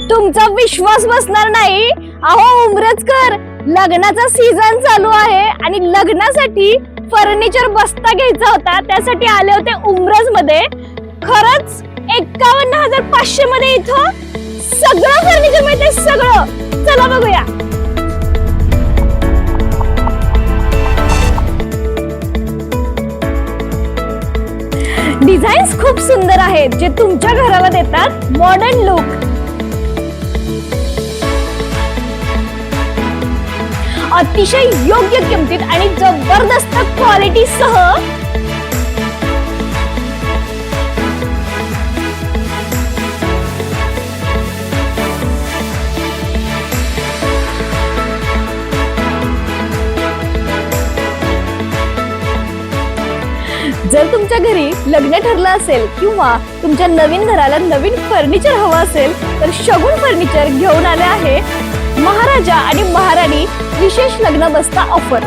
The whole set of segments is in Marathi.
तुमचा विश्वास बसणार नाही, अहो उमरजकर, लग्नाचा सीझन चालू आहे आणि लग्नासाठी फर्निचर बस्ता घ्यायचा होता, त्यासाठी आले होते उमरज मध्ये. खरंच 51,500 मध्ये इथं सगळं फर्निचर मिळते, सगळं. चला बघूया. डिझाईन्स खूप सुंदर आहेत जे तुमच्या घराला देतात मॉडर्न लुक. अतिशय योग्य किमतीत आणि जबरदस्त क्वालिटी सह जर तुमच्या घरी लग्न ठरलं असेल किंवा तुमच्या नवीन घराला नवीन फर्निचर हवं असेल तर शगुन फर्निचर घेऊन आले आहे महाराजा आणि महाराणी विशेष लग्न बस्ता ऑफर,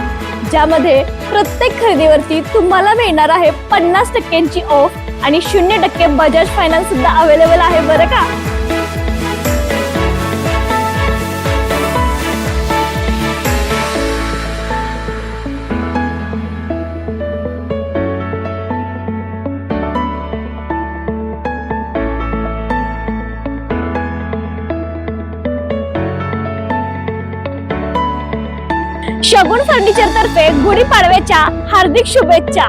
ज्यामध्ये प्रत्येक खरेदीवरती तुम्हाला मिळणार आहे 50% ऑफ आणि 0% बजाज फायनान्स सुद्धा अवेलेबल आहे बरं का. शगुन फर्निचर तर्फे गुढीपाडव्याच्या हार्दिक शुभेच्छा.